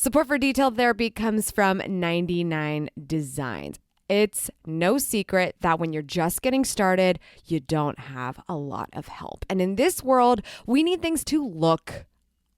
Support for Detailed Therapy comes from 99 Designs. It's no secret that when you're just getting started, you don't have a lot of help. And in this world, we need things to look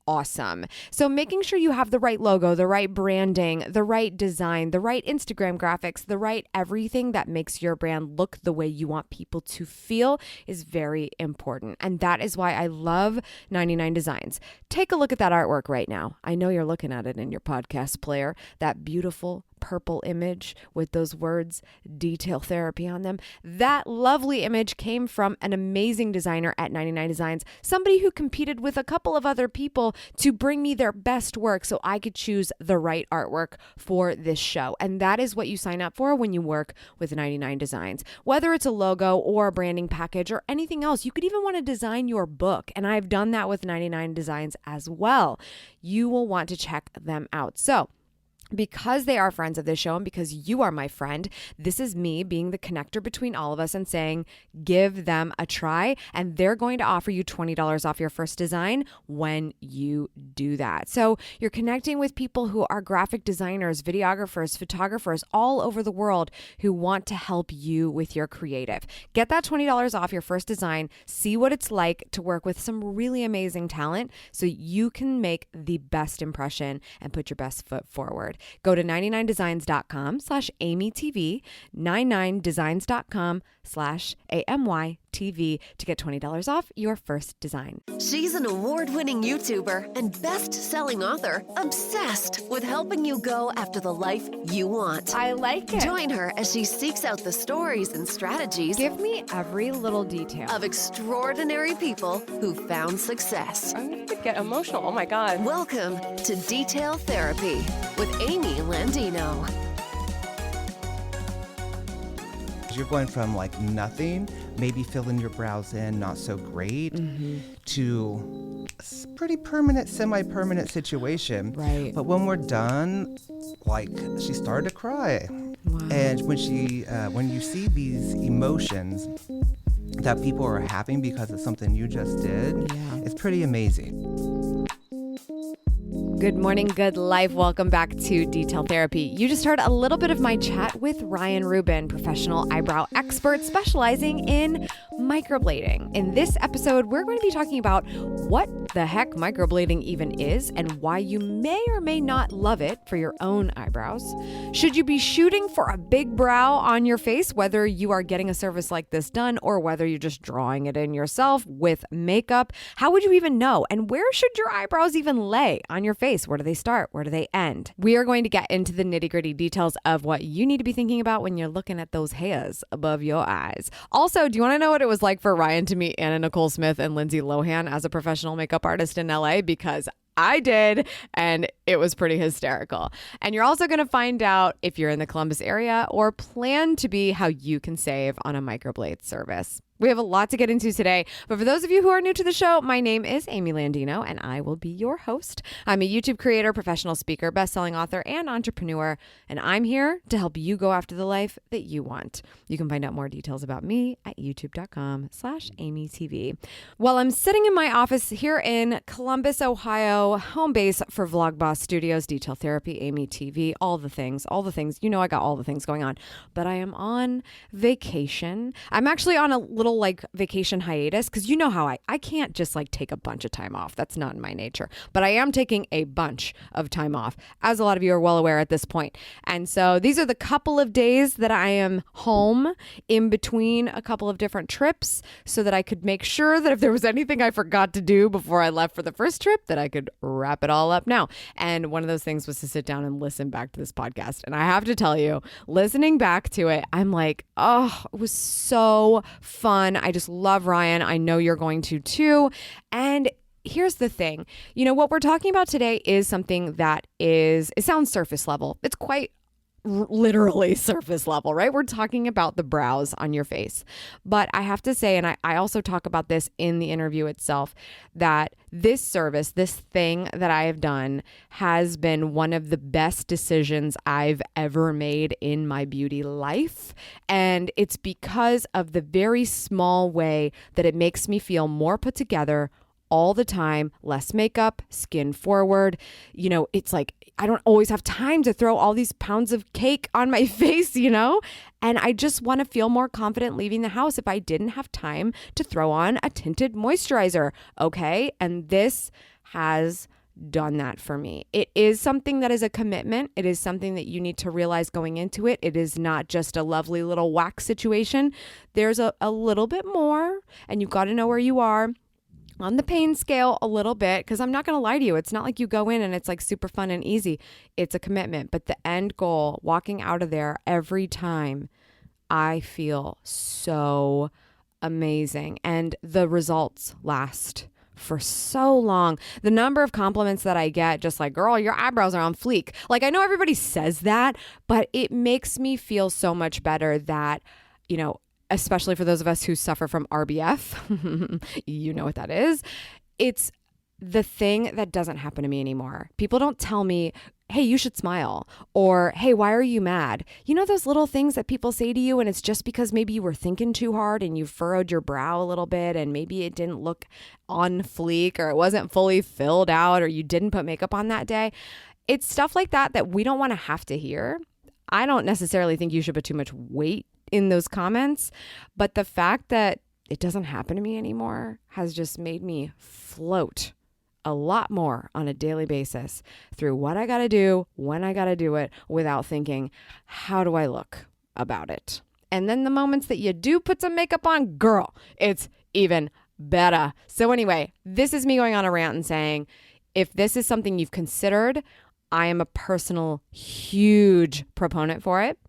awesome. So making sure you have the right logo, the right branding, the right design, the right Instagram graphics, the right everything that makes your brand look the way you want people to feel is very important. And that is why I love 99 Designs. Take a look at that artwork right now. I know you're looking at it in your podcast player, that beautiful purple image with those words, Detail Therapy, on them. That lovely image came from an amazing designer at 99 Designs, somebody who competed with a couple of other people to bring me their best work so I could choose the right artwork for this show. And that is what you sign up for when you work with 99 Designs. Whether it's a logo or a branding package or anything else, you could even want to design your book. And I've done that with 99 Designs as well. You will want to check them out. So, because they are friends of this show and because you are my friend, this is me being the connector between all of us and saying, give them a try. And they're going to offer you $20 off your first design when you do that. So you're connecting with people who are graphic designers, videographers, photographers all over the world who want to help you with your creative. Get that $20 off your first design. See what it's like to work with some really amazing talent so you can make the best impression and put your best foot forward. Go to 99designs.com/AMYTV, 99designs.com/AMYTV to get $20 off your first design. She's an award-winning YouTuber and best-selling author, obsessed with helping you go after the life you want. I like it. Join her as she seeks out the stories and strategies. Give me every little detail. Of extraordinary people who found success. I'm going to get emotional. Oh my God. Welcome to Detail Therapy with Amy Landino. You're going from like nothing, maybe filling your brows in, not so great, to a pretty permanent, semi-permanent situation. Right. But when we're done, like she started to cry. Wow. And when you see these emotions that people are having because of something you just did, it's pretty amazing. Good morning, good life. Welcome back to Detail Therapy. You just heard a little bit of my chat with Ryan Rubin, professional eyebrow expert specializing in microblading. In this episode, we're going to be talking about what the heck microblading even is and why you may or may not love it for your own eyebrows. Should you be shooting for a big brow on your face, whether you are getting a service like this done or whether you're just drawing it in yourself with makeup? How would you even know? And where should your eyebrows even lay on your face? Where do they start? Where do they end? We are going to get into the nitty-gritty details of what you need to be thinking about when you're looking at those hairs above your eyes. Also, do you want to know what it was like for Ryan to meet Anna Nicole Smith and Lindsay Lohan as a professional makeup artist in LA? Because I did, and it was pretty hysterical. And you're also going to find out if you're in the Columbus area or plan to be, how you can save on a microblade service. We have a lot to get into today, but for those of you who are new to the show, my name is Amy Landino, and I will be your host. I'm a YouTube creator, professional speaker, best-selling author, and entrepreneur, and I'm here to help you go after the life that you want. You can find out more details about me at youtube.com/AMYTV. While I'm sitting in my office here in Columbus, Ohio, home base for Vlogboss Studios, Detail Therapy, AMYTV, all the things. You know I got all the things going on, but I am on vacation. I'm actually on a little vacation hiatus because you know how I can't just take a bunch of time off. That's not in my nature. But I am taking a bunch of time off, as a lot of you are well aware at this point. And so these are the couple of days that I am home in between a couple of different trips so that I could make sure that if there was anything I forgot to do before I left for the first trip, that I could wrap it all up now. And one of those things was to sit down and listen back to this podcast. And I have to tell you, listening back to it, I'm like, oh, it was so fun. I just love Ryan. I know you're going to too. And here's the thing. You know, what we're talking about today is something that it sounds surface level. It's quite literally surface level, right? We're talking about the brows on your face. But I have to say, and I also talk about this in the interview itself, that this service, this thing that I have done has been one of the best decisions I've ever made in my beauty life. And it's because of the very small way that it makes me feel more put together all the time, less makeup, skin forward. You know, it's like I don't always have time to throw all these pounds of cake on my face, you know? And I just want to feel more confident leaving the house if I didn't have time to throw on a tinted moisturizer. Okay. And this has done that for me. It is something that is a commitment. It is something that you need to realize going into it. It is not just a lovely little wax situation. There's a little bit more, and you've got to know where you are on the pain scale a little bit, because I'm not going to lie to you. It's not like you go in and it's like super fun and easy. It's a commitment. But the end goal, walking out of there every time, I feel so amazing. And the results last for so long. The number of compliments that I get, just like, girl, your eyebrows are on fleek. Like, I know everybody says that, but it makes me feel so much better that, you know, especially for those of us who suffer from RBF, you know what that is. It's the thing that doesn't happen to me anymore. People don't tell me, hey, you should smile, or hey, why are you mad? You know, those little things that people say to you, and it's just because maybe you were thinking too hard and you furrowed your brow a little bit, and maybe it didn't look on fleek, or it wasn't fully filled out, or you didn't put makeup on that day. It's stuff like that that we don't want to have to hear. I don't necessarily think you should put too much weight in those comments, but the fact that it doesn't happen to me anymore has just made me float a lot more on a daily basis through what I got to do, when I got to do it, without thinking, how do I look about it? And then the moments that you do put some makeup on, girl, it's even better. So anyway, this is me going on a rant and saying, if this is something you've considered, I am a personal huge proponent for it.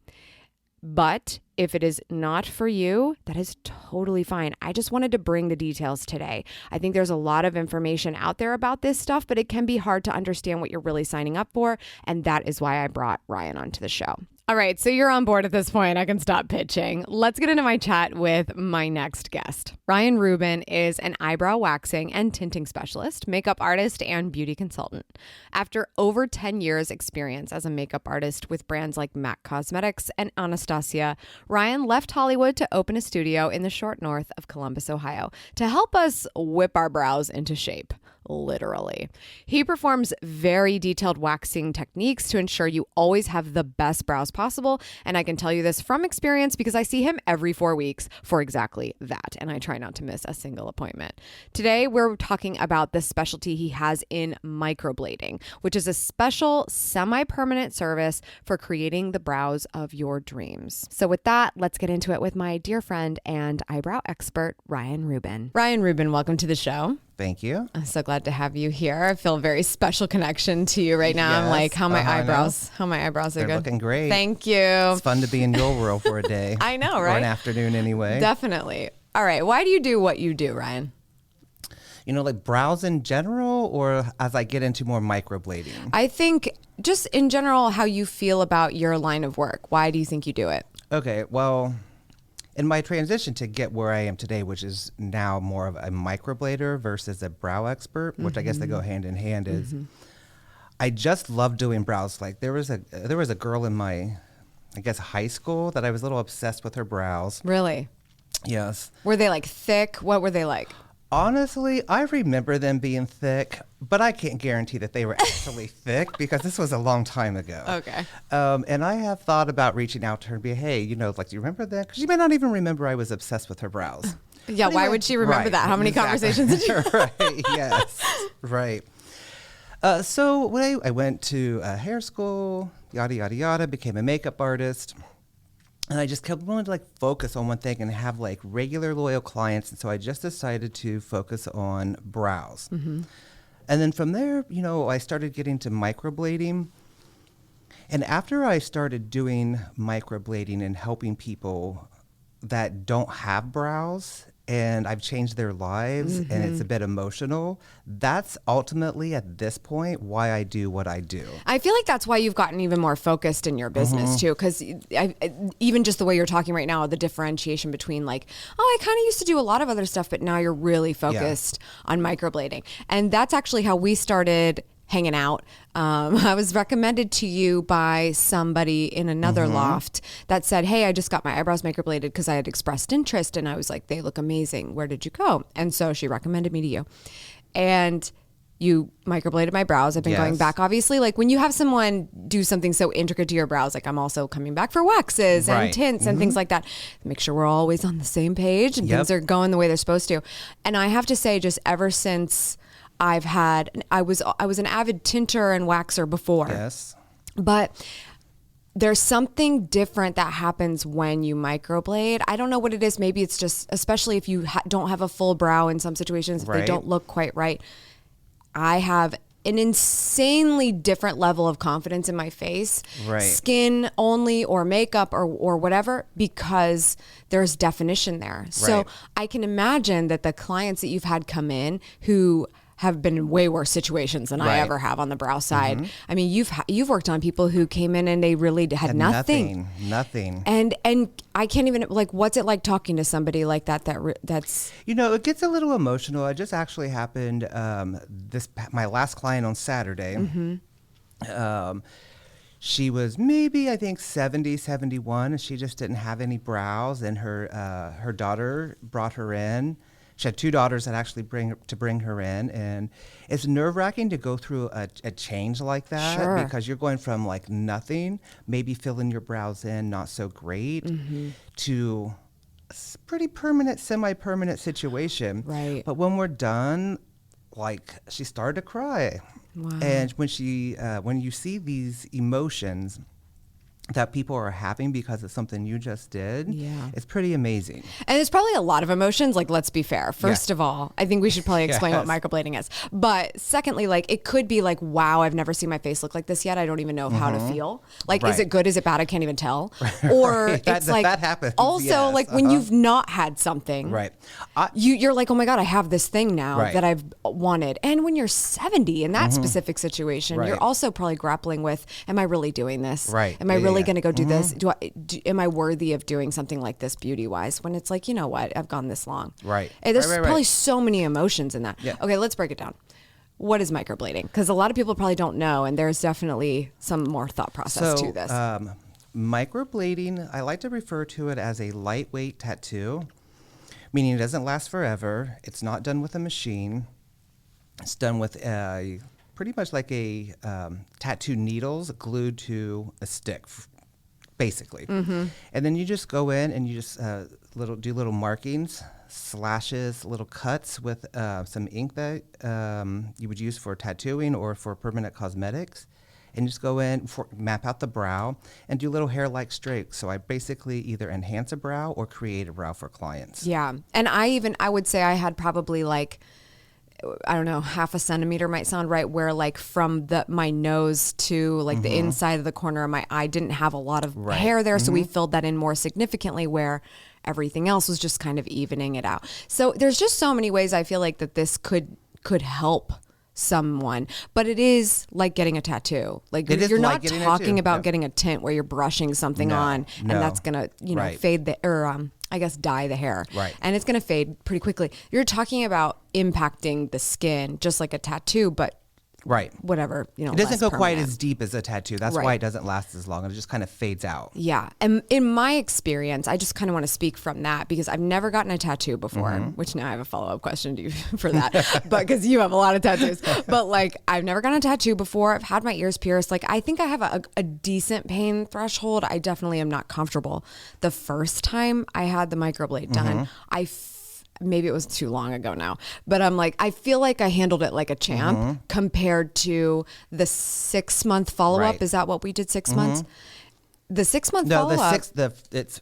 But if it is not for you, that is totally fine. I just wanted to bring the details today. I think there's a lot of information out there about this stuff, but it can be hard to understand what you're really signing up for. And that is why I brought Ryan onto the show. All right, so you're on board at this point. I can stop pitching. Let's get into my chat with my next guest. Ryan Rubin is an eyebrow waxing and tinting specialist, makeup artist, and beauty consultant. After over 10 years experience as a makeup artist with brands like MAC Cosmetics and Anastasia, Ryan left Hollywood to open a studio in the short north of Columbus, Ohio, to help us whip our brows into shape. Literally. He performs very detailed waxing techniques to ensure you always have the best brows possible. And I can tell you this from experience because I see him every 4 weeks for exactly that. And I try not to miss a single appointment. Today, we're talking about the specialty he has in microblading, which is a special semi-permanent service for creating the brows of your dreams. So with that, let's get into it with my dear friend and eyebrow expert, Ryan Rubin. Ryan Rubin, welcome to the show. Thank you. I'm so glad to have you here. I feel a very special connection to you right now. Yes, I'm like, how my eyebrows are They're good. looking great. Thank you. It's fun to be in your world for a day. I know, right? Or an afternoon anyway. Definitely. All right. Why do you do what you do, Ryan? You know, like brows in general, or as I get into more microblading? I think just in general, how you feel about your line of work. Why do you think you do it? Okay, well, in my transition to get where I am today, which is now more of a microblader versus a brow expert, which I guess they go hand in hand, is I just love doing brows. Like there was a girl in my, I guess, high school that I was a little obsessed with her brows. Really? Yes. Were they like thick? What were they like? Honestly, I remember them being thick, but I can't guarantee that they were actually thick because this was a long time ago. Okay. And I have thought about reaching out to her and be, hey, you know, like, do you remember that? Because you may not even remember I was obsessed with her brows. Yeah, why would she remember that? How many conversations did you Right, yes, right. So when I went to hair school, yada, yada, yada, became a makeup artist. And I just kept wanting to like focus on one thing and have like regular loyal clients. And so I just decided to focus on brows. And then from there, you know, I started getting to microblading. And after I started doing microblading and helping people that don't have brows, and I've changed their lives, and it's a bit emotional, that's ultimately at this point why I do what I do. I feel like that's why you've gotten even more focused in your business too, because even just the way you're talking right now, the differentiation between like, oh, I kind of used to do a lot of other stuff, but now you're really focused on microblading. And that's actually how we started hanging out. I was recommended to you by somebody in another loft that said, hey, I just got my eyebrows microbladed because I had expressed interest. And I was like, they look amazing. Where did you go? And so she recommended me to you. and you microbladed my brows. I've been going back, obviously, like when you have someone do something so intricate to your brows, like I'm also coming back for waxes and tints and things like that. Make sure we're always on the same page and things are going the way they're supposed to. And I have to say, just ever since I was an avid tinter and waxer before. Yes. But there's something different that happens when you microblade. I don't know what it is. Maybe it's just, especially if you don't have a full brow in some situations, if they don't look quite right. I have an insanely different level of confidence in my face, skin only or makeup or whatever, because there's definition there. So I can imagine that the clients that you've had come in who have been in way worse situations than I ever have on the brow side. I mean, you've worked on people who came in and they really had nothing. And I can't even, like, what's it like talking to somebody like that's You know, it gets a little emotional. It just actually happened my last client on Saturday. She was maybe, I think, 70, 71, and she just didn't have any brows, and her daughter brought her in. She had two daughters that actually bring her in, and it's nerve-wracking to go through a change like that because you're going from like nothing, maybe filling your brows in, not so great, to a pretty permanent, semi-permanent situation. Right. But when we're done, like, she started to cry. Wow. And when you see these emotions that people are having because of something you just did, it's pretty amazing. And there's probably a lot of emotions, like, let's be fair. First of all, I think we should probably explain what microblading is. But secondly, like, it could be like, wow, I've never seen my face look like this yet. I don't even know how to feel. Like, is it good? Is it bad? I can't even tell. Or it's like, that happens. Also, like, when you've not had something, you're like, oh my God, I have this thing now that I've wanted. And when you're 70 in that specific situation, you're also probably grappling with, am I really doing this? Am I really going to go do this? Am I worthy of doing something like this beauty wise? When it's like, you know what, I've gone this long. And there's probably so many emotions in that. Okay, let's break it down. What is microblading? Because a lot of people probably don't know, and there's definitely some more thought process to this. Microblading, I like to refer to it as a lightweight tattoo, meaning it doesn't last forever. It's not done with a machine. It's done with pretty much like a tattoo needles glued to a stick, basically. And then you just go in and you just do little markings, slashes, little cuts with some ink that you would use for tattooing or for permanent cosmetics. And just go in, map out the brow, and do little hair-like streaks. So I basically either enhance a brow or create a brow for clients. Yeah, and I would say I had probably like, I don't know, half a centimeter might sound right, where like from my nose to like the inside of the corner of my eye didn't have a lot of hair there. So we filled that in more significantly, where everything else was just kind of evening it out. So there's just so many ways I feel like that this could help someone, but it is like getting a tattoo. Like, you're not talking about getting a tint where you're brushing something on and that's gonna, fade the, or I guess dye the hair. And it's gonna fade pretty quickly. You're talking about impacting the skin just like a tattoo, but whatever, it doesn't go quite as deep as a tattoo. That's why it doesn't last as long. It just kind of fades out. Yeah. And in my experience, I just kind of want to speak from that because I've never gotten a tattoo before, which now I have a follow-up question to you for that, but because you have a lot of tattoos, but like, I've never gotten a tattoo before. I've had my ears pierced. Like, I think I have a decent pain threshold. I definitely am not comfortable. The first time I had the microblade done, maybe it was too long ago now, but I'm like, I feel like I handled it like a champ compared to the 6-month follow-up. Is that what we did? 6 months? The 6-month follow-up. It's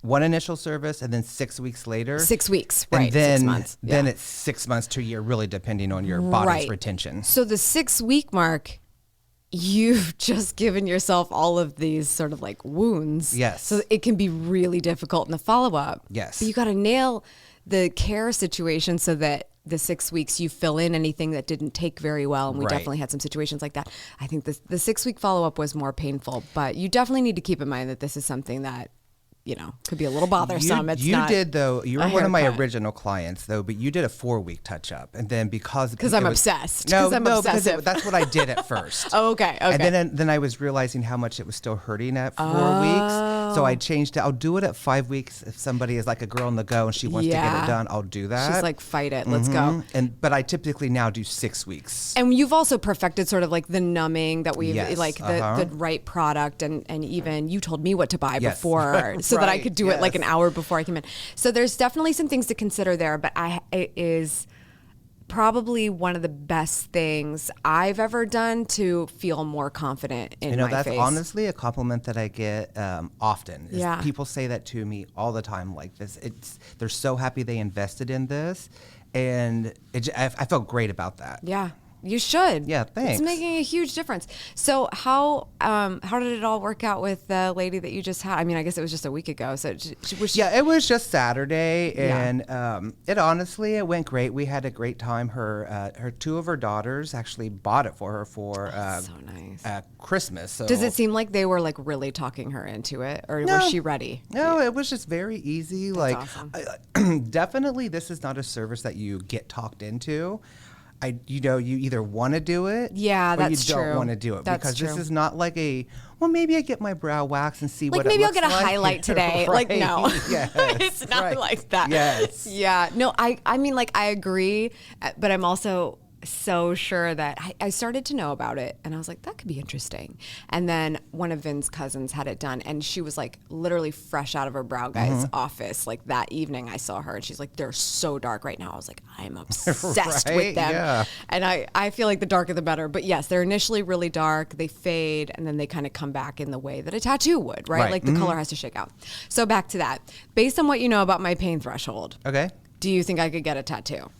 one initial service and then 6 weeks later. 6 weeks, and then, 6 months. Then it's 6 months to a year, really depending on your body's retention. So the 6-week mark, you've just given yourself all of these sort of like wounds. So it can be really difficult in the follow-up. But you got to nail the care situation so that the 6 weeks you fill in anything that didn't take very well. And we definitely had some situations like that. I think the 6-week follow-up was more painful, but you definitely need to keep in mind that this is something that, could be a little bothersome. You did, though. You were one of my original clients, though, but you did a 4-week touch-up. And then because I'm obsessed. No, obsessive. Because that's what I did at first. Okay. And then I was realizing how much it was still hurting at 4 weeks. So I changed it. I'll do it at 5 weeks. If somebody is like a girl on the go and she wants to get it done, I'll do that. She's like, fight it. Let's go. But I typically now do 6 weeks. And you've also perfected sort of like the numbing that we like the right product, and even you told me what to buy before so that I could do it like an hour before I came in. So there's definitely some things to consider there, but it is probably one of the best things I've ever done to feel more confident in my face. That's honestly a compliment that I get often. People say that to me all the time like this. They're so happy they invested in this, and I felt great about that. Yeah. You should. Yeah, thanks. It's making a huge difference. So how did it all work out with the lady that you just had? I mean, I guess it was just a week ago. So it was just Saturday, and it went great. We had a great time. Her 2 of her daughters actually bought it for her for so nice. Christmas. So does it seem like they were like really talking her into it, or was she ready? No, it was just very easy. That's awesome. Definitely, this is not a service that you get talked into. You either want to do it, or you don't want to do it, because this is not like maybe I get my brow waxed and see what it looks like. Maybe I'll get a highlight today. Right. Like, no, yes. It's not like that. Yes. Yeah. No, I mean, like, I agree, but I'm also so sure that I started to know about it, and I was like, that could be interesting. And then one of Vin's cousins had it done, and she was like literally fresh out of her brow guy's office. Like that evening I saw her, and she's like, they're so dark right now. I was like, I'm obsessed with them. Yeah. And I feel like the darker the better. But yes, they're initially really dark, they fade, and then they kind of come back in the way that a tattoo would, right? Like the color has to shake out. So back to that. Based on what you know about my pain threshold, okay, do you think I could get a tattoo?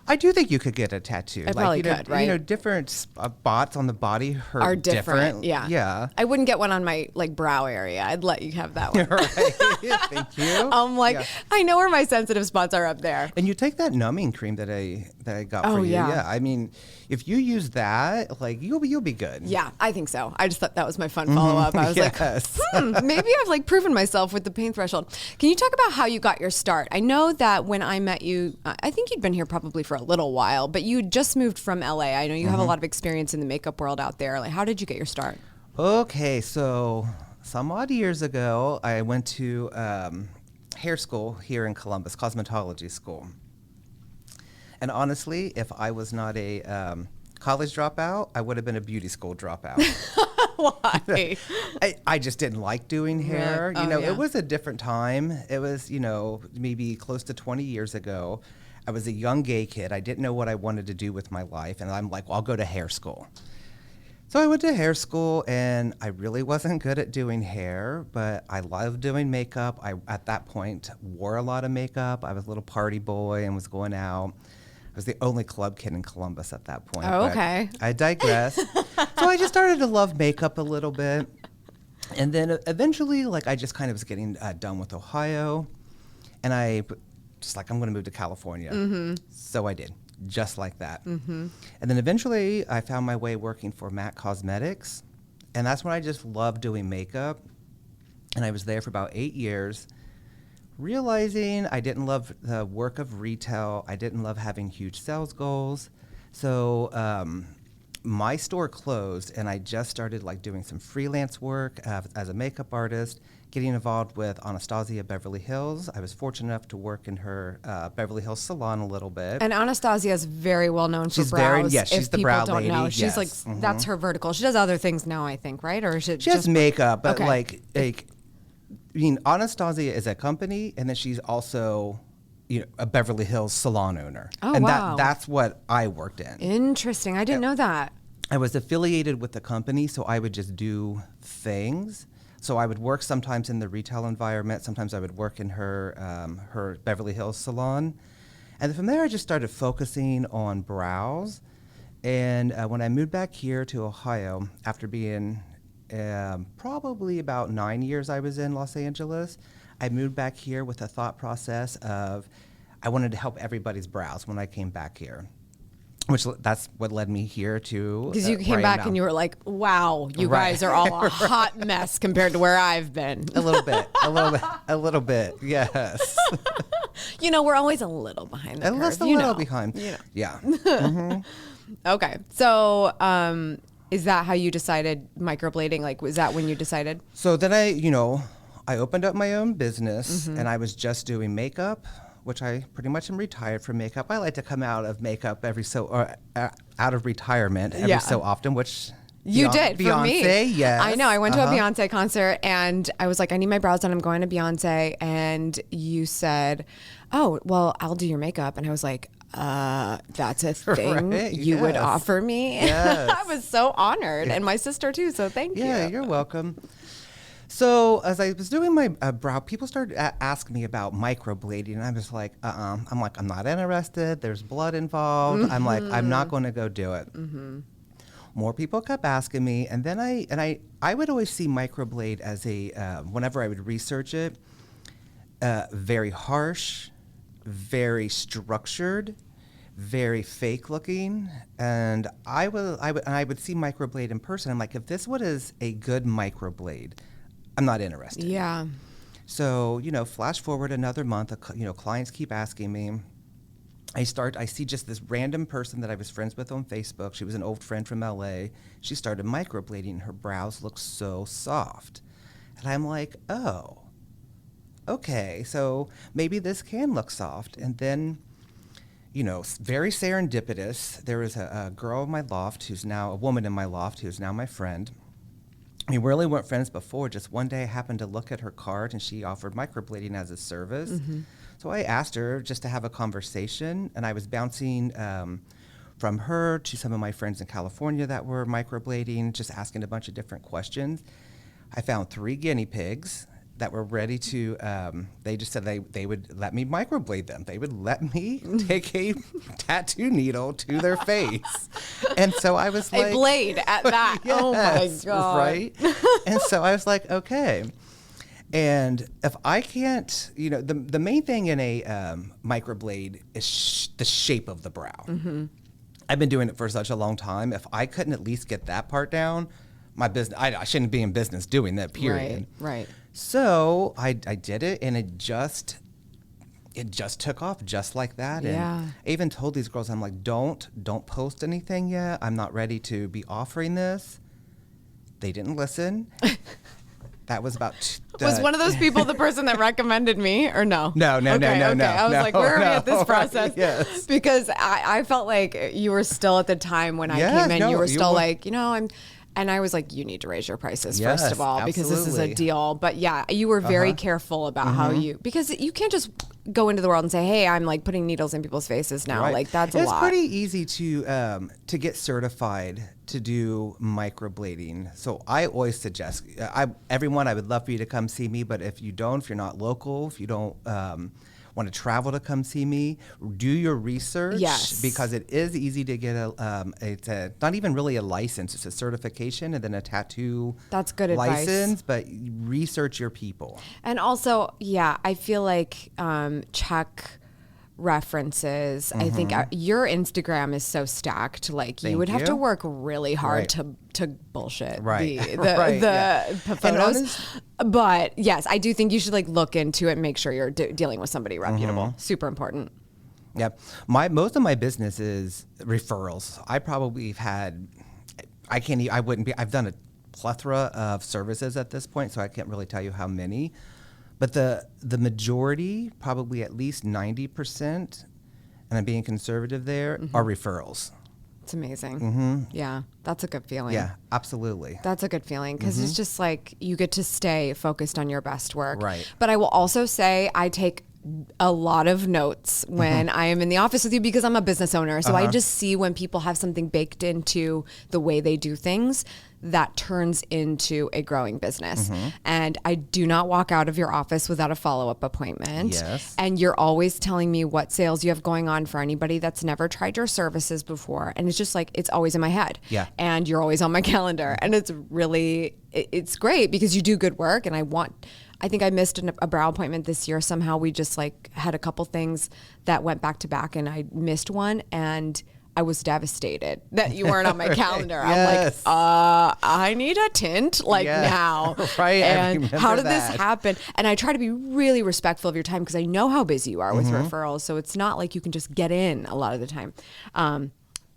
I do think you could get a tattoo. I probably could, right? Different spots on the body are different. Yeah. I wouldn't get one on my like brow area. I'd let you have that one. Right. Thank you. I'm like, I know where my sensitive spots are up there. And you take that numbing cream that I got for you. Yeah. Yeah. I mean, if you use that, like you'll be good. Yeah, I think so. I just thought that was my fun follow up. I was like, maybe I've like proven myself with the pain threshold. Can you talk about how you got your start? I know that when I met you, I think you'd been here probably for a little while, but you just moved from LA. I know you have a lot of experience in the makeup world out there. Like, how did you get your start? Okay, so some odd years ago, I went to hair school here in Columbus, cosmetology school. And honestly, if I was not a college dropout, I would have been a beauty school dropout. Why? I just didn't like doing hair. Really? It was a different time. It was, maybe close to 20 years ago. I was a young gay kid. I didn't know what I wanted to do with my life. And I'm like, well, I'll go to hair school. So I went to hair school, and I really wasn't good at doing hair, but I loved doing makeup. I, at that point, wore a lot of makeup. I was a little party boy and was going out. I was the only club kid in Columbus at that point. Oh, okay. I digress. So I just started to love makeup a little bit. And then eventually, I just kind of was getting done with Ohio. And I'm going to move to California. So I did, just like that. And then eventually, I found my way working for MAC Cosmetics. And that's when I just loved doing makeup. And I was there for about 8 years, realizing I didn't love the work of retail. I didn't love having huge sales goals. So my store closed, and I just started doing some freelance work as a makeup artist, getting involved with Anastasia Beverly Hills. I was fortunate enough to work in her Beverly Hills salon a little bit. And Anastasia is very well known for brows. She's the brow lady. Know. She's that's her vertical. She does other things now, I think, right? Or is it she just makeup, but okay. Anastasia is a company, and then she's also a Beverly Hills salon owner. Oh, and wow. that's what I worked in. Interesting. I didn't know that. I was affiliated with the company, so I would just do things. So I would work sometimes in the retail environment. Sometimes I would work in her Beverly Hills salon. And from there, I just started focusing on brows. And when I moved back here to Ohio, after being probably about 9 years I was in Los Angeles, I moved back here with a thought process of I wanted to help everybody's brows when I came back here. That's what led me here to. Because you came back and you were like, wow, you guys are all a hot mess compared to where I've been. A little bit, yes. We're always a little behind the curve. Just a little behind. Yeah. Okay. So Is that how you decided microblading? Like, was that when you decided? So then I opened up my own business, and I was just doing makeup, which I pretty much am retired from makeup. I like to come out of makeup out of retirement every so often, which you did for me. Beyonce, yes. I know. I went to a Beyonce concert and I was like, I need my brows done. I'm going to Beyonce. And you said, oh, well, I'll do your makeup. And I was like, that's a thing you would offer me? Yes. I was so honored. And my sister too. So thank you. Yeah, you're welcome. So as I was doing my brow, people started asking me about microblading, and I was like, I'm like, I'm not interested. There's blood involved. I'm like, I'm not going to go do it. More people kept asking me, and then I would always see microblade as whenever I would research it, very harsh, very structured, very fake looking, and I would see microblade in person. I'm like, if this is a good microblade, I'm not interested. Yeah. So, flash forward another month, clients keep asking me. I see just this random person that I was friends with on Facebook. She was an old friend from LA. She started microblading. Her brows look so soft. And I'm like, oh, okay, so maybe this can look soft. And then, very serendipitous, there was a girl in my loft a woman in my loft who's now my friend. We really weren't friends before. Just one day I happened to look at her card and she offered microblading as a service. So I asked her just to have a conversation, and I was bouncing from her to some of my friends in California that were microblading, just asking a bunch of different questions. I found 3 guinea pigs that were ready to, they just said they would let me microblade them. They would let me take a tattoo needle to their face. And so I was like... A blade at that. Yes, oh my God. Right? And so I was like, okay. And if I can't, the main thing in a microblade is the shape of the brow. I've been doing it for such a long time. If I couldn't at least get that part down, my business, I shouldn't be in business doing that, period. Right. So I did it, and it just took off just like that. Yeah. And I even told these girls, I'm like, don't post anything yet. I'm not ready to be offering this. They didn't listen. That was about... Was one of those people the person that recommended me, or no? No. Okay. I was like, where are we at this process? Yes. Because I felt like you were still at the time when I came in, you were still like, and I was like, you need to raise your prices, first of all, because this is a deal. But yeah, you were very careful about how because you can't just go into the world and say, hey, I'm like putting needles in people's faces now. Right. Like that's a lot. It's pretty easy to get certified to do microblading. So I always suggest, everyone, I would love for you to come see me, but if you're not local, if you don't want to travel to come see me, do your research. Yes. Because it is easy to get it's not even really a license, it's a certification and then a tattoo That's good license, advice. but research your people. And also, yeah, I feel like check references. I think your Instagram is so stacked. Like you would have to work really hard to bullshit the photos. But yes, I do think you should like look into it and make sure you're dealing with somebody reputable. Super important. Yep. Most of my business is referrals. I probably have had, I've done a plethora of services at this point, so I can't really tell you how many. But the majority, probably at least 90%, and I'm being conservative there, are referrals. It's amazing. Yeah, that's a good feeling. Yeah, absolutely. That's a good feeling because it's just like you get to stay focused on your best work. Right. But I will also say I take a lot of notes when I am in the office with you because I'm a business owner. So I just see when people have something baked into the way they do things that turns into a growing business. And I do not walk out of your office without a follow-up appointment. Yes. And you're always telling me what sales you have going on for anybody that's never tried your services before. And it's just like, it's always in my head. Yeah. And you're always on my calendar. And it's really, it's great because you do good work. And I think I missed a brow appointment this year. Somehow we just like had a couple things that went back to back and I missed one and I was devastated that you weren't on my calendar. Yes. I'm like, I need a tint now. Right. And how did this happen? And I try to be really respectful of your time because I know how busy you are with referrals. So it's not like you can just get in a lot of the time.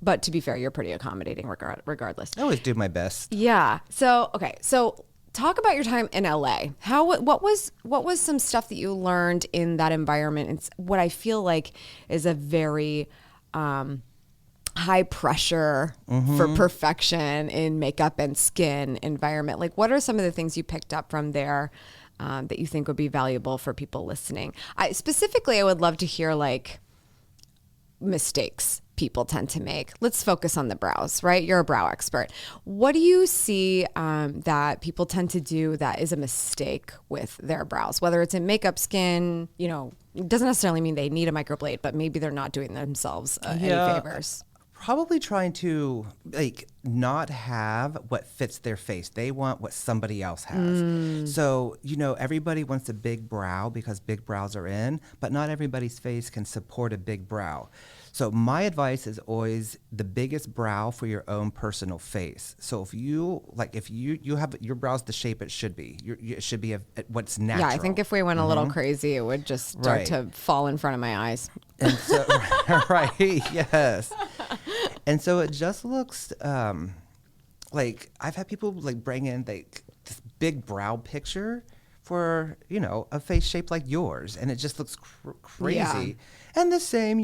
But to be fair, you're pretty accommodating regardless. I always do my best. Yeah. So, okay. So talk about your time in LA. What was some stuff that you learned in that environment? It's what I feel like is a very high pressure for perfection in makeup and skin environment. Like, what are some of the things you picked up from there that you think would be valuable for people listening? I would love to hear like mistakes people tend to make. Let's focus on the brows, right? You're a brow expert. What do you see that people tend to do that is a mistake with their brows, whether it's in makeup, skin, it doesn't necessarily mean they need a microblade, but maybe they're not doing themselves any favors. Probably trying to not have what fits their face. They want what somebody else has. So, everybody wants a big brow because big brows are in, but not everybody's face can support a big brow. So my advice is always the biggest brow for your own personal face. So if you have your brows the shape it should be, it should be what's natural. Yeah, I think if we went a little crazy, it would just start to fall in front of my eyes. And so, right, yes. And so it just looks like I've had people bring in this big brow picture for, a face shaped like yours. And it just looks crazy. Yeah. And the same,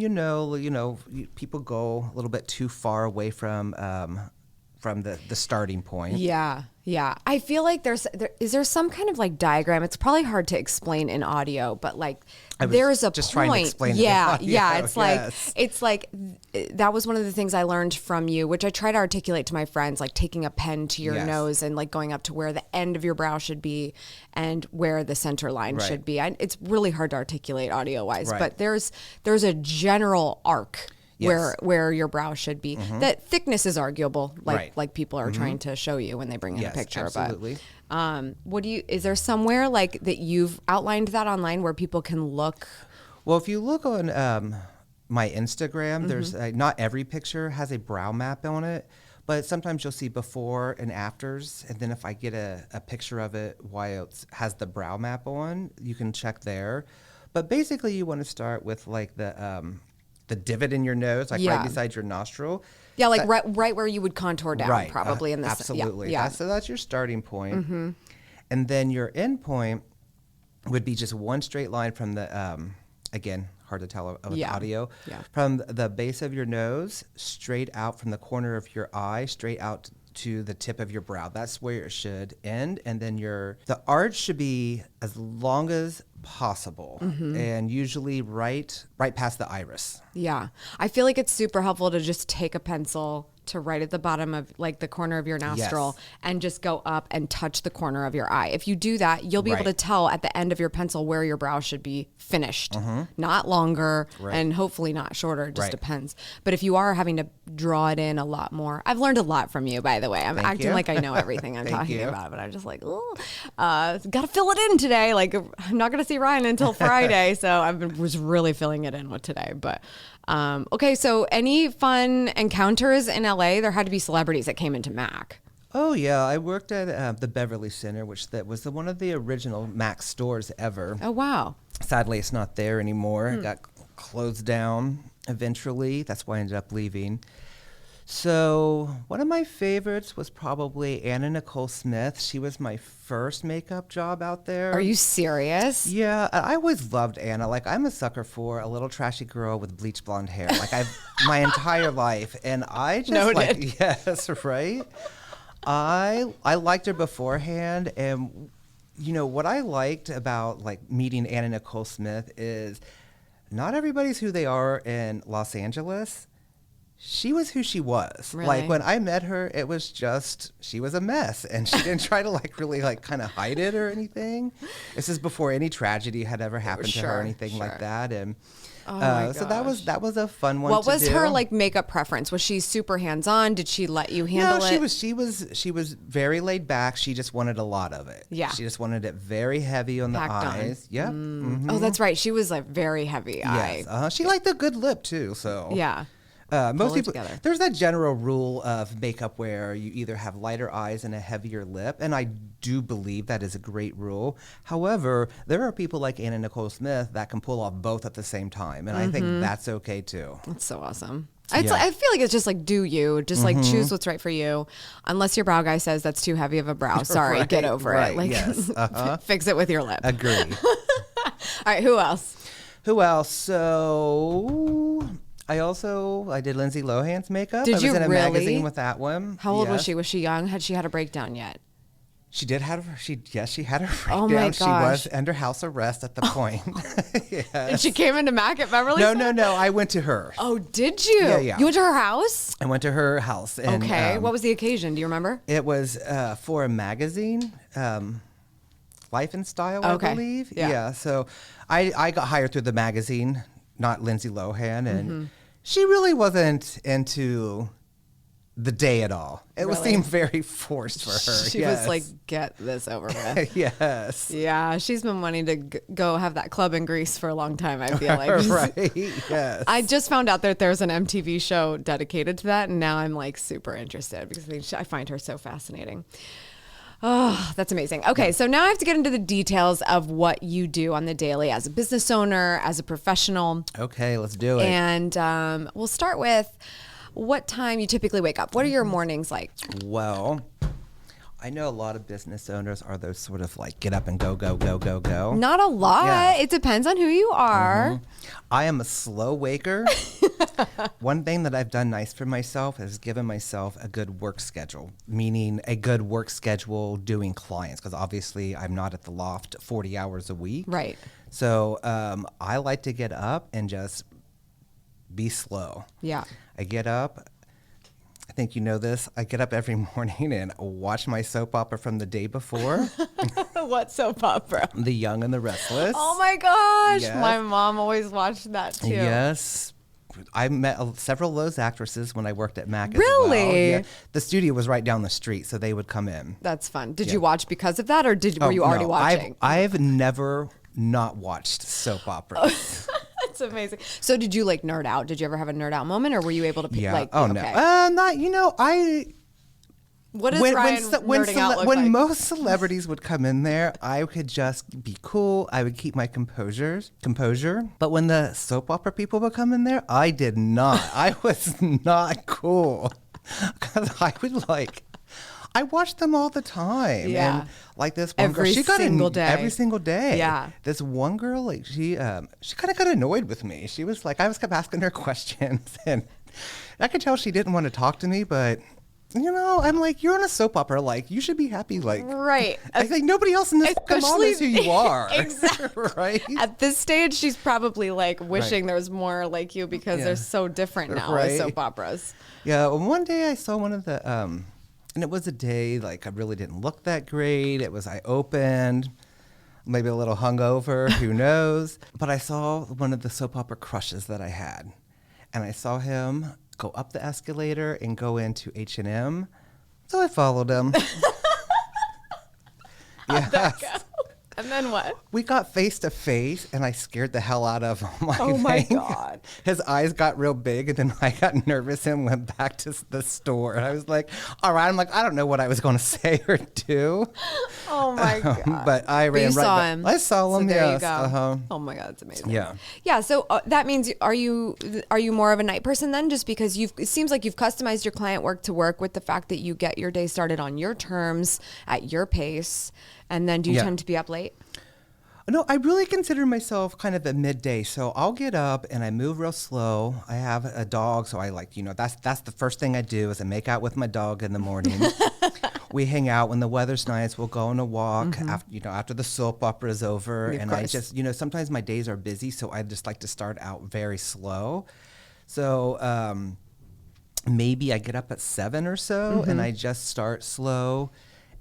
people go a little bit too far away from the starting point. Yeah. Yeah. I feel like is there some kind of diagram? It's probably hard to explain in audio, but there's a just point. Trying to explain yeah. it in audio. Yeah. It's like that was one of the things I learned from you, which I try to articulate to my friends, like taking a pen to your nose and going up to where the end of your brow should be and where the center line should be. It's really hard to articulate audio wise, but there's a general arc. Yes. Where your brow should be. That thickness is arguable, like people are trying to show you when they bring in a picture. Absolutely. But is there somewhere that you've outlined that online where people can look? Well, if you look on my Instagram, there's not every picture has a brow map on it, but sometimes you'll see before and afters. And then if I get a picture of it while it has the brow map on, you can check there. But basically, you want to start with the divot in your nose, right beside your nostril. Yeah, right where you would contour down, probably in this. Absolutely. Yeah. So that's your starting point. And then your end point would be just one straight line from the, again, hard to tell with audio, from the base of your nose, straight out from the corner of your eye, straight out to the tip of your brow. That's where it should end. And then the arch should be as long as possible and usually right past the iris. Yeah. I feel like it's super helpful to just take a pencil to right at the bottom of the corner of your nostril and just go up and touch the corner of your eye. If you do that, you'll be able to tell at the end of your pencil where your brow should be finished, not longer and hopefully not shorter, just depends. But if you are having to draw it in a lot more, I've learned a lot from you, by the way. I'm acting like I know everything I'm talking about, but I'm just got to fill it in today. I'm not going to see Ryan until Friday. So I was really filling it in with today, but okay, so any fun encounters in LA? There had to be celebrities that came into MAC. Oh, yeah. I worked at the Beverly Center, which was one of the original MAC stores ever. Oh, wow. Sadly, it's not there anymore. It got closed down eventually. That's why I ended up leaving. So one of my favorites was probably Anna Nicole Smith. She was my first makeup job out there. Are you serious? Yeah, I always loved Anna. I'm a sucker for a little trashy girl with bleach blonde hair. I've my entire life, and I just Noted. yes, right. I liked her beforehand, and what I liked about meeting Anna Nicole Smith is not everybody's who they are in Los Angeles. She was who she was. Really? When I met her, it was just, she was a mess, and she didn't try to really kind of hide it or anything. This is before any tragedy had ever happened to her or anything like that. And so that was a fun one. What was her makeup preference? Was she super hands-on? Did she let you handle it? No, she was very laid back. She just wanted a lot of it. Yeah. She just wanted it very heavy on Packed the eyes. Yep. Oh, that's right. She was very heavy eye. Yes. She liked a good lip too. So yeah. Most people, there's that general rule of makeup where you either have lighter eyes and a heavier lip, and I do believe that is a great rule. However, there are people like Anna Nicole Smith that can pull off both at the same time, and I think that's okay too. That's so awesome. I feel like it's just like, do you just like choose what's right for you, unless your brow guy says that's too heavy of a brow. Sorry, Right, get over right, it. Like, yes. fix it with your lip. Agree. All right, who else? Who else? So I did Lindsay Lohan's makeup. Did I was you in a really? magazine with that one. How old was Yes. she? Was she young? Had she had a breakdown yet? She did have she had a breakdown. Oh my She was gosh. under house arrest at the point. Yes. And she came into Mac at Beverly? No. I went to her. Oh, did you? Yeah. You went to her house? I went to her house. And, Okay. What was the occasion? Do you remember? It was for a magazine, Life and Style, Okay. I believe. Yeah. So I got hired through the magazine, not Lindsay Lohan, and she really wasn't into the day at all. It Really? seemed very forced for her. She was like, get this over with. Yes. Yeah, she's been wanting to go have that club in Greece for a long time, I feel like. Right. Yes. I just found out that there's an MTV show dedicated to that, and now I'm like super interested because I find her so fascinating. Oh, that's amazing. Okay, so now I have to get into the details of what you do on the daily as a business owner, as a professional. Okay, let's do it. And we'll start with what time you typically wake up. What are your mornings like? Well, I know a lot of business owners are those sort of like get up and go. Not a lot. Yeah. It depends on who you are. I am a slow waker. One thing that I've done nice for myself is given myself a good work schedule, meaning a good work schedule doing clients, because obviously I'm not at the loft 40 hours a week. Right. So I like to get up and just be slow. Yeah. I get up. I think you know this. I get up every morning and watch my soap opera from the day before. What soap opera? The Young and the Restless. Oh my gosh. Yes. My mom always watched that too. Yes. I met several of those actresses when I worked at Mac as Really? well. Yeah. The studio was right down the street, so they would come in. That's fun. Did Yeah. you watch because of that, or were you already No, watching? I've never not watched soap operas. That's amazing. So did you like nerd out? Did you ever have a nerd out moment, or were you able to Yeah. like? Oh okay. no. Not. What does Ryan nerding out look when like? most celebrities would come in there, I could just be cool. I would keep my composure. But when the soap opera people would come in there, I did not. I was not cool. Because I watched them all the time. Yeah. And like this one Every girl, she got single day. every single day. Yeah. This one girl, like she kind of got annoyed with me. She was like, I was kept asking her questions, and I could tell she didn't want to talk to me, but. I'm like, you're on a soap opera. Like, you should be happy. Like, Right. I think nobody else in this mom Especially- knows who you are. Exactly. Right. At this stage, she's probably like wishing Right. there was more like you because Yeah. they're so different now Right. as soap operas. Yeah. Well, one day I saw one of the, and it was a day like I really didn't look that great. I opened, maybe a little hungover, who knows? But I saw one of the soap opera crushes that I had, and I saw him go up the escalator and go into H&M. So I followed him. Yes. And then what? We got face to face, and I scared the hell out of him. Oh my God. His eyes got real big, and then I got nervous and went back to the store. And I was like, all right. I'm like, I don't know what I was going to say or do. Oh my God. But I ran you right saw back. him. I saw him, So there yes. you go. Uh-huh. Oh my God, it's amazing. Yeah. Yeah. So that means are you more of a night person then? Just because it seems like you've customized your client work to work with the fact that you get your day started on your terms at your pace, and then do you Yeah. tend to be up late? No, I really consider myself kind of at midday. So I'll get up and I move real slow. I have a dog, so I that's the first thing I do is I make out with my dog in the morning. We hang out when the weather's nice. We'll go on a walk after the soap opera is over. Of And I course. just, sometimes my days are busy, so I just like to start out very slow. So maybe I get up at 7 or so and I just start slow.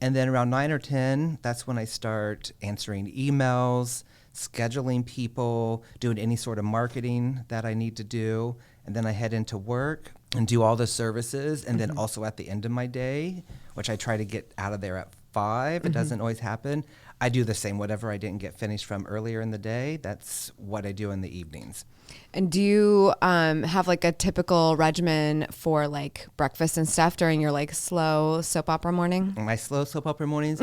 And then around 9 or 10, that's when I start answering emails, scheduling people, doing any sort of marketing that I need to do. And then I head into work and do all the services. And then also at the end of my day, which I try to get out of there at 5. It doesn't always happen. I do the same. Whatever I didn't get finished from earlier in the day, that's what I do in the evenings. And do you have like a typical regimen for like breakfast and stuff during your like slow soap opera morning? My slow soap opera mornings.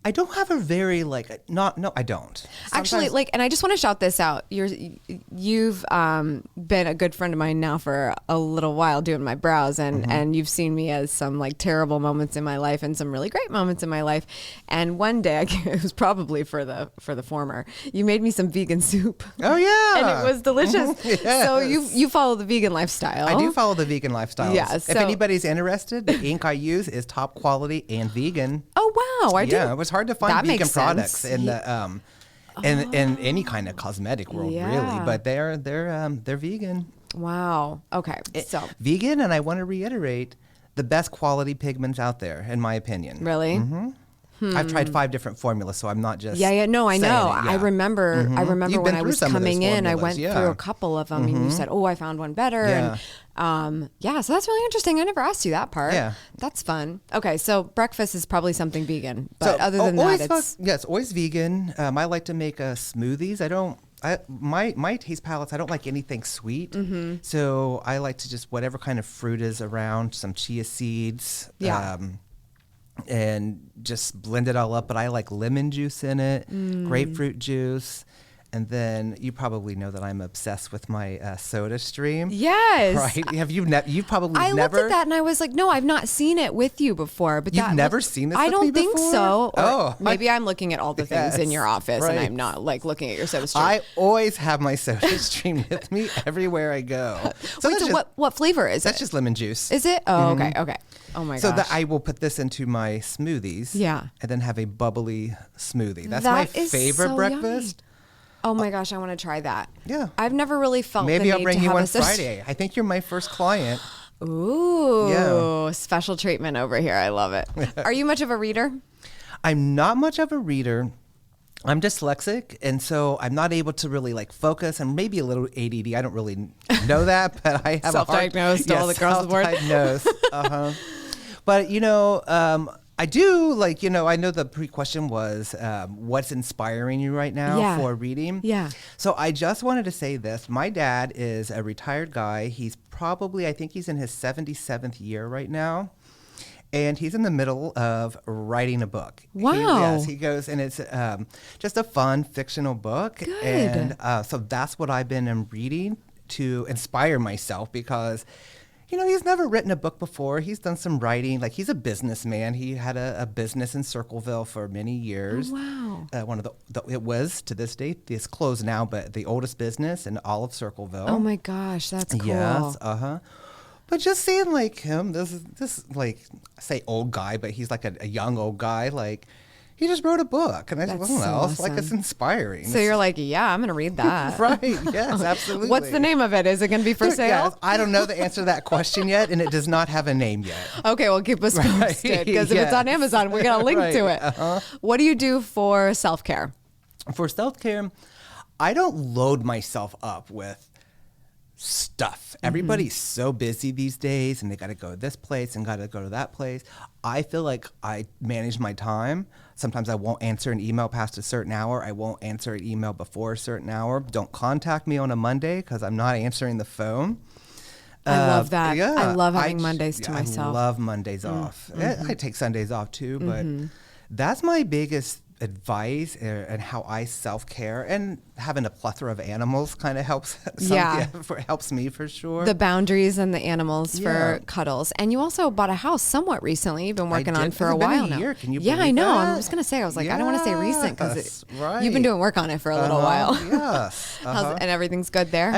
I don't have a very like not no I don't Actually, like, and I just want to shout this out. You've been a good friend of mine now for a little while doing my brows, and you've seen me as some like terrible moments in my life and some really great moments in my life. And one day, it was probably for the former, you made me some vegan soup. Oh yeah, and it was delicious. Yes. So you follow the vegan lifestyle. I do follow the vegan lifestyle. Yeah, if so- anybody's interested, the ink I use is top quality and vegan. Oh wow, I did. Yeah, it was hard to find That vegan makes products sense. in the in any kind of cosmetic world, really. Yeah. But they're vegan. Wow. Okay. So Vegan, and I want to reiterate, the best quality pigments out there, in my opinion. really. I've tried 5 different formulas, so I'm not just Yeah. No, I saying know. it, yeah. I remember You've when been I through was some of those coming in, I formulas, went yeah. through a couple of them, and you said, "Oh, I found one better." Yeah. And so that's really interesting. I never asked you that part. Yeah. That's fun. Okay, so breakfast is probably something vegan, but So, other than that, it's always vegan. I like to make smoothies. My taste palettes, I don't like anything sweet. So I like to just whatever kind of fruit is around, some chia seeds. Yeah. And just blend it all up. But I like lemon juice in it, grapefruit juice. And then you probably know that I'm obsessed with my soda stream. yes. Right? Have you you've probably I never looked at that and I was like, no, I've not seen it with you before. But You've that never seen this I with don't me think before? so. Or Oh, maybe I'm looking at all the things in Yes, your office and right. I'm not like looking at your soda stream. I always have my soda stream with me everywhere I go. Wait, that's so just, what flavor is that's it? just lemon juice. Is it? Oh, okay. Oh my So gosh. that I will put this into my smoothies. Yeah. And then have a bubbly smoothie. That's That my is favorite so breakfast. Oh my gosh, I want to try that. Yeah. I've never really felt Maybe the I'll need bring to you have one a soda- Friday. I think you're my first client. Ooh, Yeah. special treatment over here. I love it. Are you much of a reader? I'm not much of a reader. I'm dyslexic, and so I'm not able to really like focus. I'm maybe a little ADD. I don't really know that, but I have Self-diagnosed all across the board. Self-diagnosed. But I do like I know the pre-question was what's inspiring you right now Yeah. for reading. Yeah. So I just wanted to say this. My dad is a retired guy. He's probably I think he's in his 77th year right now. And he's in the middle of writing a book. Wow. He goes, and it's just a fun fictional book. Good. And so that's what I've been reading to inspire myself because, he's never written a book before. He's done some writing. Like, he's a businessman. He had a business in Circleville for many years. Oh, wow. One of it was, to this date, it's closed now, but the oldest business in all of Circleville. Oh my gosh, that's cool. Yes, But just seeing like him, this like I say old guy, but he's like a young old guy. Like he just wrote a book, and I That's don't know, so it's like it's awesome. inspiring. So you're like, yeah, I'm going to read that. right? Yes, absolutely. What's the name of it? Is it going to be for sale? Yes, I don't know the answer to that question yet, and it does not have a name yet. Okay, well, keep us posted because if it's on Yes. Amazon, we're going to link to Right, it. What do you do for self-care? For self-care, I don't load myself up with stuff. Everybody's so busy these days and they got to go to this place and got to go to that place. I feel like I manage my time. Sometimes I won't answer an email past a certain hour. I won't answer an email before a certain hour. Don't contact me on a Monday because I'm not answering the phone. I love that. Yeah, I love having Mondays to I myself. love Mondays off. I take Sundays off too, but that's my biggest advice and how I self-care, and having a plethora of animals kind of helps. Helps me for sure. The boundaries and the animals Yeah. for cuddles. And you also bought a house somewhat recently. You've been working I on did. for Has a it been while a now. year? Can you yeah, I believe know. that? I was going to say, I was like, I don't want to say recent because Yes, right. you've been doing work on it for a little while. Yes. And everything's good there?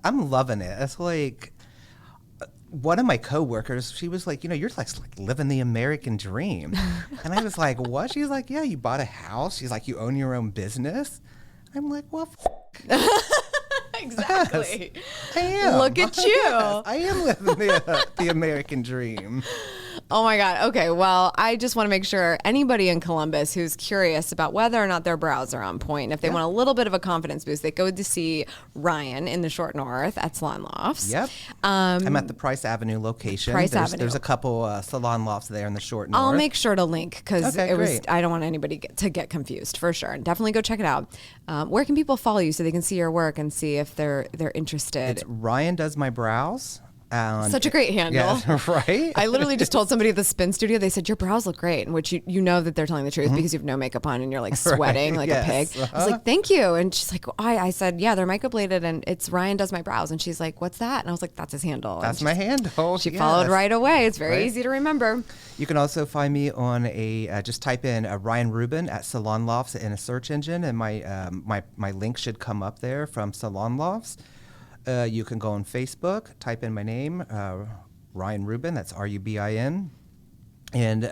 I'm loving it. It's like one of my coworkers, she was like, you're like living the American dream. And I was like, what? She's like, yeah, you bought a house. She's like, you own your own business. I'm like, well, Exactly. yes, I am. Look at you. Yes, I am living the American dream. Oh my God. Okay. Well, I just want to make sure anybody in Columbus who's curious about whether or not their brows are on point, if they want a little bit of a confidence boost, they go to see Ryan in the Short North at Salon Lofts. Yep. I'm at the Price Avenue location. There's a couple salon lofts there in the Short North. I'll make sure to link because Okay, great. I don't want anybody to get confused for sure. And definitely go check it out. Where can people follow you so they can see your work and see if they're interested? It's Ryan Does My Brows And Such a great handle. Yeah, right? I literally just told somebody at the spin studio, they said, your brows look great. In which you know that they're telling the truth because you have no makeup on and you're like sweating like a pig. I was like, thank you. And she's like, I said, yeah, they're microbladed and it's Ryan does my brows. And she's like, what's that? And I was like, that's his handle. That's my handle. She followed right away. It's very easy to remember. You can also find me on just type in Ryan Rubin at Salon Lofts in a search engine, and my link should come up there from Salon Lofts. You can go on Facebook, type in my name, Ryan Rubin, that's Rubin, and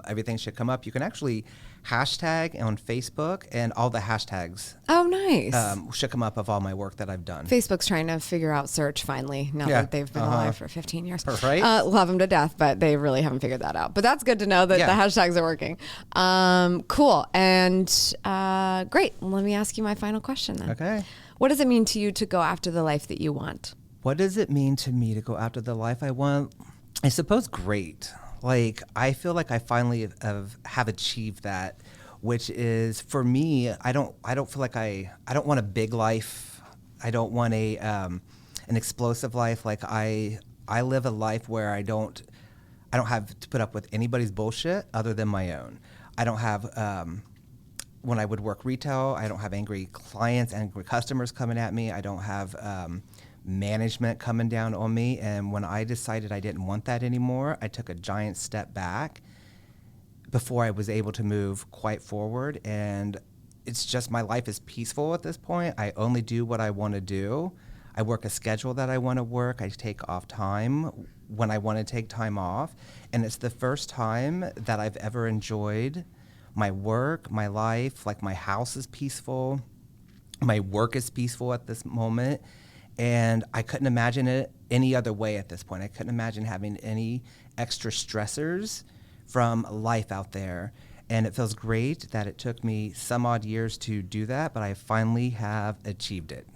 everything should come up. You can actually hashtag on Facebook, and all the hashtags should come up of all my work that I've done. Facebook's trying to figure out search finally, now that they've been alive for 15 years. Right? Love them to death, but they really haven't figured that out. But that's good to know that the hashtags are working. Cool. And great. Let me ask you my final question then. Okay. What does it mean to you to go after the life that you want? What does it mean to me to go after the life I want? I suppose great. Like, I feel like I finally have achieved that, which is, for me, I don't feel like I don't want a big life. I don't want an explosive life. Like, I live a life where I don't have to put up with anybody's bullshit other than my own. I don't have when I would work retail, I don't have angry clients, angry customers coming at me. I don't have management coming down on me. And when I decided I didn't want that anymore, I took a giant step back before I was able to move quite forward. And it's just, my life is peaceful at this point. I only do what I want to do. I work a schedule that I want to work. I take off time when I want to take time off. And it's the first time that I've ever enjoyed my work, my life. Like, my house is peaceful. My work is peaceful at this moment. And I couldn't imagine it any other way at this point. I couldn't imagine having any extra stressors from life out there. And it feels great that it took me some odd years to do that, but I finally have achieved it.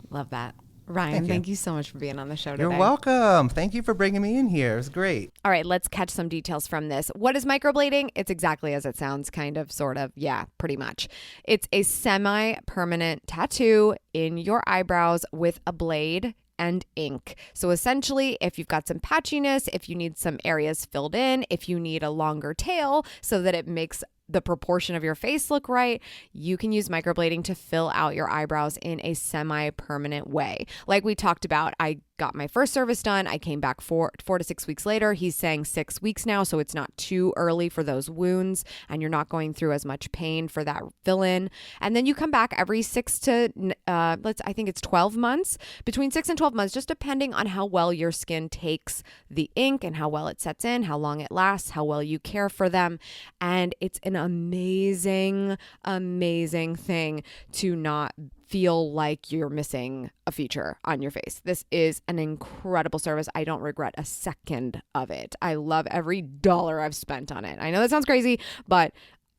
Love that. Ryan, thank you so much for being on the show today. You're welcome. Thank you for bringing me in here. It was great. All right, let's catch some details from this. What is microblading? It's exactly as it sounds, kind of, sort of. Yeah, pretty much. It's a semi-permanent tattoo in your eyebrows with a blade and ink. So essentially, if you've got some patchiness, if you need some areas filled in, if you need a longer tail so that it makes the proportion of your face look right, you can use microblading to fill out your eyebrows in a semi-permanent way. Like we talked about, I got my first service done. I came back 4 to 6 weeks later. He's saying 6 weeks now, so it's not too early for those wounds, and you're not going through as much pain for that fill in. And then you come back every 6 to I think it's 12 months, between 6 and 12 months, just depending on how well your skin takes the ink and how well it sets in, how long it lasts, how well you care for them. And it's an amazing, amazing thing to not feel like you're missing a feature on your face. This is an incredible service. I don't regret a second of it. I love every dollar I've spent on it. I know that sounds crazy, but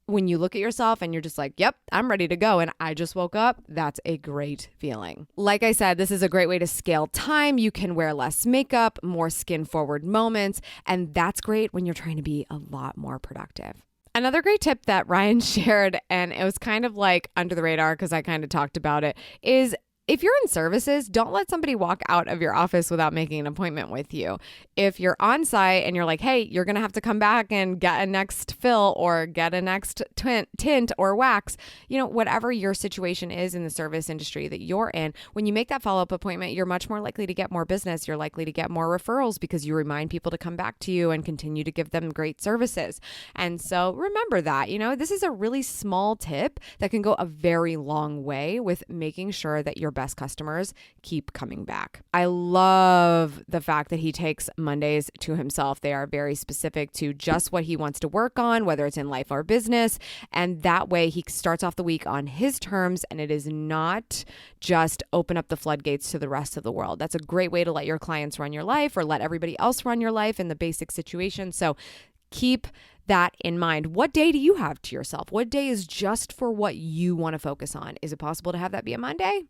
when you look at yourself and you're just like, yep, I'm ready to go, and I just woke up, that's a great feeling. Like I said, this is a great way to scale time. You can wear less makeup, more skin forward moments, and that's great when you're trying to be a lot more productive. Another great tip that Ryan shared, and it was kind of like under the radar because I kind of talked about it, is if you're in services, don't let somebody walk out of your office without making an appointment with you. If you're on site and you're like, hey, you're going to have to come back and get a next fill or get a next tint or wax, whatever your situation is in the service industry that you're in, when you make that follow-up appointment, you're much more likely to get more business. You're likely to get more referrals because you remind people to come back to you and continue to give them great services. And so remember that, this is a really small tip that can go a very long way with making sure that your best customers keep coming back. I love the fact that he takes Mondays to himself. They are very specific to just what he wants to work on, whether it's in life or business. And that way he starts off the week on his terms, and it is not just open up the floodgates to the rest of the world. That's a great way to let your clients run your life or let everybody else run your life in the basic situation. So keep that in mind. What day do you have to yourself? What day is just for what you want to focus on? Is it possible to have that be a Monday?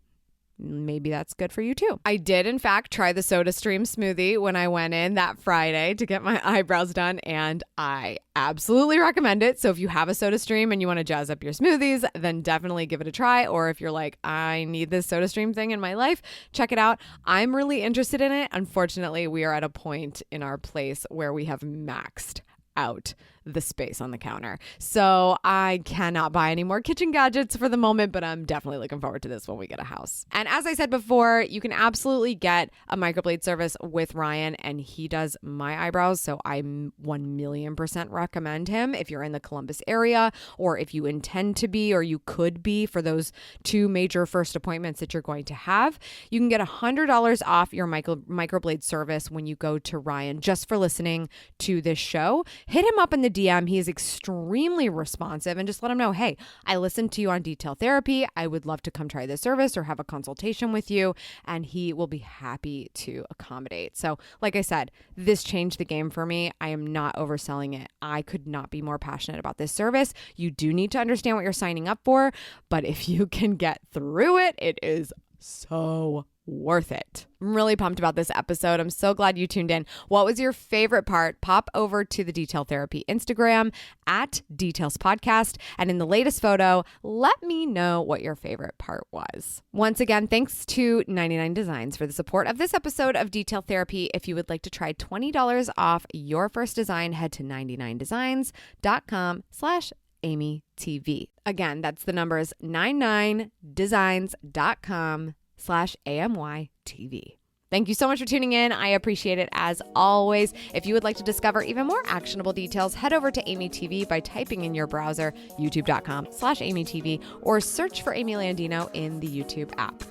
maybe that's good for you too. I did, in fact, try the SodaStream smoothie when I went in that Friday to get my eyebrows done, and I absolutely recommend it. So if you have a SodaStream and you want to jazz up your smoothies, then definitely give it a try. Or if you're like, I need this SodaStream thing in my life, check it out. I'm really interested in it. Unfortunately, we are at a point in our place where we have maxed out the space on the counter. So I cannot buy any more kitchen gadgets for the moment, but I'm definitely looking forward to this when we get a house. And as I said before, you can absolutely get a microblade service with Ryan, and he does my eyebrows. So I 1,000,000% recommend him if you're in the Columbus area, or if you intend to be, or you could be for those 2 major first appointments that you're going to have. You can get $100 off your microblade service when you go to Ryan just for listening to this show. Hit him up in the DM. He is extremely responsive, and just let him know, hey, I listened to you on Detail Therapy. I would love to come try this service or have a consultation with you, and he will be happy to accommodate. So like I said, this changed the game for me. I am not overselling it. I could not be more passionate about this service. You do need to understand what you're signing up for, but if you can get through it, it is so worth it. I'm really pumped about this episode. I'm so glad you tuned in. What was your favorite part? Pop over to the Detail Therapy Instagram at Details Podcast. And in the latest photo, let me know what your favorite part was. Once again, thanks to 99 Designs for the support of this episode of Detail Therapy. If you would like to try $20 off your first design, head to 99designs.com/AMYTV. Again, that's the numbers 99designs.com/AMYTV. Thank you so much for tuning in. I appreciate it as always. If you would like to discover even more actionable details, head over to AMYTV by typing in your browser youtube.com/AMYTV or search for Amy Landino in the YouTube app.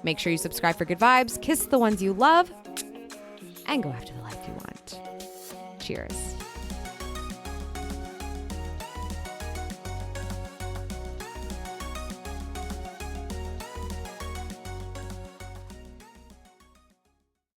Make sure you subscribe for good vibes, kiss the ones you love, and go after the life you want. Cheers.